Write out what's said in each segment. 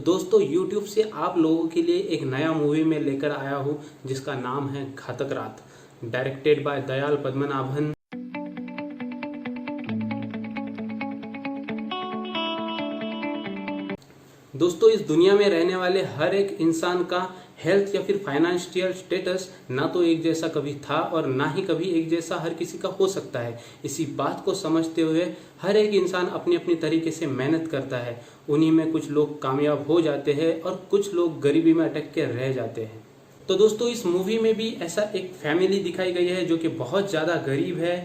दोस्तों YouTube से आप लोगों के लिए एक नया मूवी में लेकर आया हूँ जिसका नाम है घातक रात, डायरेक्टेड बाय दयाल पद्मनाभन। दोस्तों इस दुनिया में रहने वाले हर एक इंसान का हेल्थ या फिर फाइनेंशियल स्टेटस ना तो एक जैसा कभी था और ना ही कभी एक जैसा हर किसी का हो सकता है। इसी बात को समझते हुए हर एक इंसान अपनी अपनी तरीके से मेहनत करता है। उन्हीं में कुछ लोग कामयाब हो जाते हैं और कुछ लोग गरीबी में अटक के रह जाते हैं। तो दोस्तों इस मूवी में भी ऐसा एक फैमिली दिखाई गई है जो कि बहुत ज़्यादा गरीब है।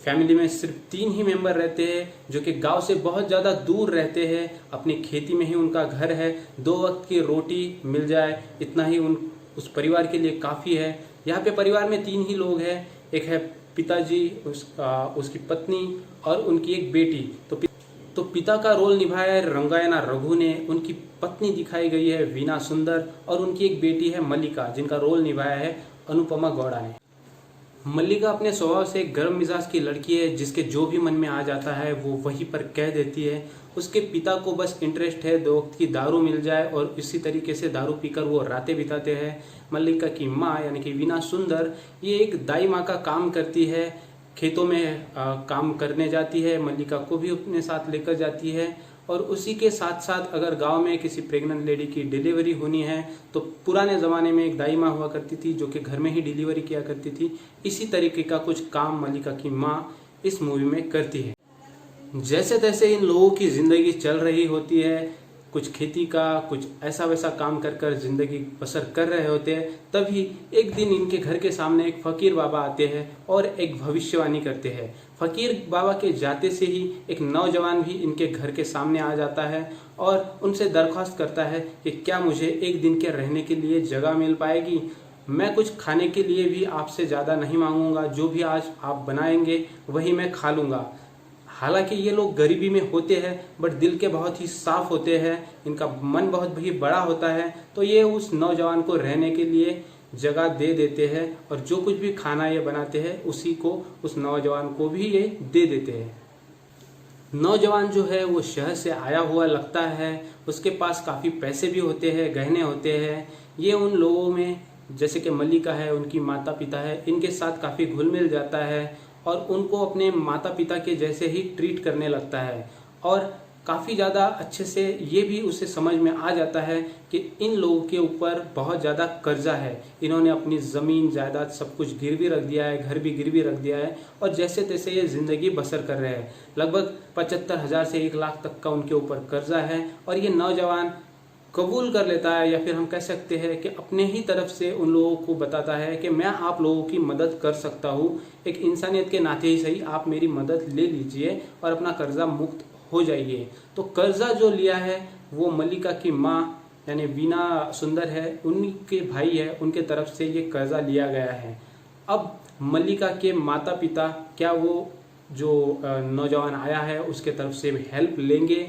फैमिली में सिर्फ 3 ही मेंबर रहते हैं जो कि गांव से बहुत ज़्यादा दूर रहते हैं। अपनी खेती में ही उनका घर है, 2 वक्त की रोटी मिल जाए इतना ही उस परिवार के लिए काफ़ी है। यहाँ पे परिवार में 3 ही लोग हैं, एक है पिताजी, उसकी पत्नी और उनकी एक बेटी। तो पिता का रोल निभाया है रंगायना रघु ने, उनकी पत्नी दिखाई गई है वीना सुंदर और उनकी एक बेटी है मल्लिका जिनका रोल निभाया है अनुपमा गौड़ा ने। मल्लिका अपने स्वभाव से एक गर्म मिजाज की लड़की है जिसके जो भी मन में आ जाता है वो वहीं पर कह देती है। उसके पिता को बस इंटरेस्ट है 2 वक्त की दारू मिल जाए और इसी तरीके से दारू पीकर वो रातें बिताते हैं। मल्लिका की माँ यानी कि वीना सुंदर ये एक दाई माँ का काम करती है, खेतों में काम करने जाती है, मल्लिका को भी अपने साथ लेकर जाती है। और उसी के साथ साथ अगर गांव में किसी प्रेग्नेंट लेडी की डिलीवरी होनी है तो पुराने ज़माने में एक दाई माँ हुआ करती थी जो कि घर में ही डिलीवरी किया करती थी। इसी तरीके का कुछ काम मल्लिका की माँ इस मूवी में करती है। जैसे तैसे इन लोगों की ज़िंदगी चल रही होती है, कुछ खेती का कुछ ऐसा वैसा काम कर कर जिंदगी बसर कर रहे होते हैं। तभी एक दिन इनके घर के सामने एक फकीर बाबा आते हैं और एक भविष्यवाणी करते हैं। फकीर बाबा के जाते से ही एक नौजवान भी इनके घर के सामने आ जाता है और उनसे दरख्वास्त करता है कि क्या मुझे एक दिन के रहने के लिए जगह मिल पाएगी। मैं कुछ खाने के लिए भी आपसे ज़्यादा नहीं मांगूंगा, जो भी आज आप बनाएंगे वही मैं खा लूँगा। हालांकि ये लोग गरीबी में होते हैं बट दिल के बहुत ही साफ होते हैं, इनका मन बहुत ही बड़ा होता है। तो ये उस नौजवान को रहने के लिए जगह दे देते हैं और जो कुछ भी खाना ये बनाते हैं उसी को उस नौजवान को भी ये दे देते हैं। नौजवान जो है वो शहर से आया हुआ लगता है, उसके पास काफ़ी पैसे भी होते हैं, गहने होते हैं। ये उन लोगों में जैसे कि मल्लिका है, उनकी माता पिता है, इनके साथ काफ़ी घुल मिल जाता है और उनको अपने माता पिता के जैसे ही ट्रीट करने लगता है। और काफ़ी ज़्यादा अच्छे से ये भी उसे समझ में आ जाता है कि इन लोगों के ऊपर बहुत ज़्यादा कर्जा है। इन्होंने अपनी ज़मीन जायदाद सब कुछ गिरवी रख दिया है, घर भी गिरवी रख दिया है और जैसे तैसे ये ज़िंदगी बसर कर रहे हैं। लगभग 75,000 से 1 लाख तक का उनके ऊपर कर्जा है और ये नौजवान कबूल कर लेता है या फिर हम कह सकते हैं कि अपने ही तरफ से उन लोगों को बताता है कि मैं आप लोगों की मदद कर सकता हूँ, एक इंसानियत के नाते ही सही आप मेरी मदद ले लीजिए और अपना कर्जा मुक्त हो जाइए। तो कर्जा जो लिया है वो मल्लिका की माँ यानी वीना सुंदर है, उनके भाई है, उनके तरफ से ये कर्जा लिया गया है। अब मल्लिका के माता पिता क्या वो जो नौजवान आया है उसके तरफ से हेल्प लेंगे,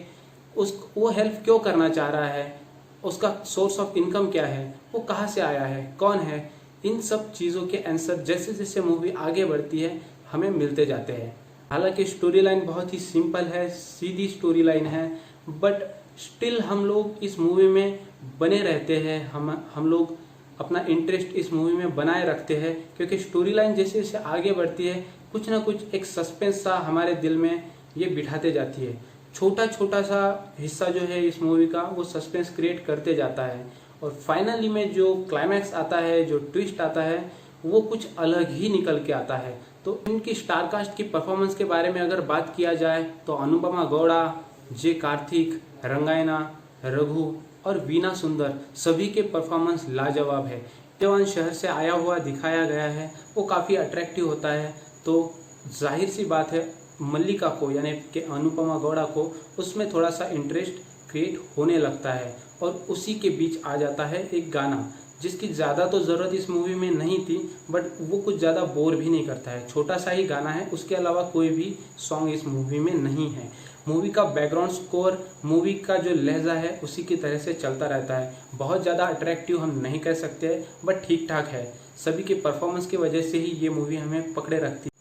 वो हेल्प क्यों करना चाह रहा है, उसका सोर्स ऑफ इनकम क्या है, वो कहाँ से आया है, कौन है, इन सब चीज़ों के आंसर जैसे जैसे मूवी आगे बढ़ती है हमें मिलते जाते हैं। हालांकि स्टोरी लाइन बहुत ही सिंपल है, सीधी स्टोरी लाइन है, बट स्टिल हम लोग इस मूवी में बने रहते हैं। हम लोग अपना इंटरेस्ट इस मूवी में बनाए रखते हैं क्योंकि स्टोरी लाइन जैसे जैसे आगे बढ़ती है कुछ ना कुछ एक सस्पेंस सा हमारे दिल में ये बिठाते जाती है। छोटा छोटा सा हिस्सा जो है इस मूवी का वो सस्पेंस क्रिएट करते जाता है और फाइनली में जो क्लाइमैक्स आता है, जो ट्विस्ट आता है, वो कुछ अलग ही निकल के आता है। तो इनकी स्टारकास्ट की परफॉर्मेंस के बारे में अगर बात किया जाए तो अनुपमा गौड़ा, जे कार्तिक, रंगायना रघु और वीना सुंदर सभी के परफॉर्मेंस लाजवाब है। जवान शहर से आया हुआ दिखाया गया है, वो काफ़ी अट्रैक्टिव होता है। तो जाहिर सी बात है मल्लिका को यानी कि अनुपमा गौड़ा को उसमें थोड़ा सा इंटरेस्ट क्रिएट होने लगता है और उसी के बीच आ जाता है एक गाना जिसकी ज़्यादा तो ज़रूरत इस मूवी में नहीं थी बट वो कुछ ज़्यादा बोर भी नहीं करता है। छोटा सा ही गाना है, उसके अलावा कोई भी सॉन्ग इस मूवी में नहीं है। मूवी का बैकग्राउंड स्कोर, मूवी का जो लहजा है उसी की तरह से चलता रहता है। बहुत ज़्यादा अट्रैक्टिव हम नहीं कह सकते बट ठीक ठाक है। सभी के परफॉर्मेंस की वजह से ही ये मूवी हमें पकड़े रखती है।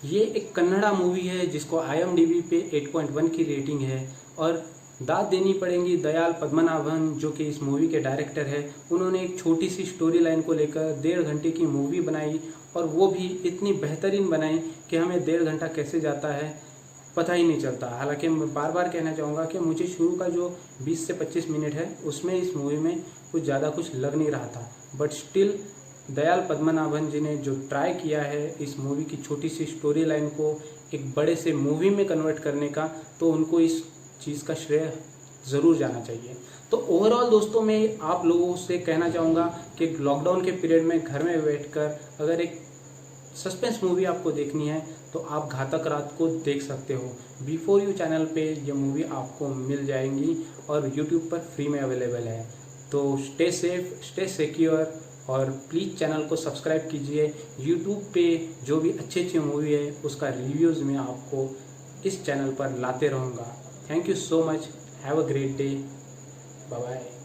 ये एक कन्नड़ा मूवी है जिसको IMDb पे 8.1 की रेटिंग है और दाद देनी पड़ेगी दयाल पद्मनाभन जो कि इस मूवी के डायरेक्टर है। उन्होंने एक छोटी सी स्टोरी लाइन को लेकर 1.5 घंटे की मूवी बनाई और वो भी इतनी बेहतरीन बनाई कि हमें 1.5 घंटा कैसे जाता है पता ही नहीं चलता। हालांकि मैं बार बार कहना चाहूँगा कि मुझे शुरू का जो 20 से 25 मिनट है उसमें इस मूवी में कुछ ज़्यादा कुछ लग नहीं रहा था, बट स्टिल दयाल पद्मनाभन जी ने जो ट्राई किया है इस मूवी की छोटी सी स्टोरी लाइन को एक बड़े से मूवी में कन्वर्ट करने का, तो उनको इस चीज़ का श्रेय ज़रूर जाना चाहिए। तो ओवरऑल दोस्तों मैं आप लोगों से कहना चाहूँगा कि लॉकडाउन के पीरियड में घर में बैठकर अगर एक सस्पेंस मूवी आपको देखनी है तो आप घातक रात को देख सकते हो। बिफोर यू चैनल पे ये मूवी आपको मिल जाएंगी और यूट्यूब पर फ्री में अवेलेबल है। तो स्टे सेफ, स्टे सिक्योर और प्लीज़ चैनल को सब्सक्राइब कीजिए। यूट्यूब पे जो भी अच्छी अच्छी मूवी है उसका रिव्यूज़ मैं आपको इस चैनल पर लाते रहूँगा। Thank you so much, have a great day, bye bye.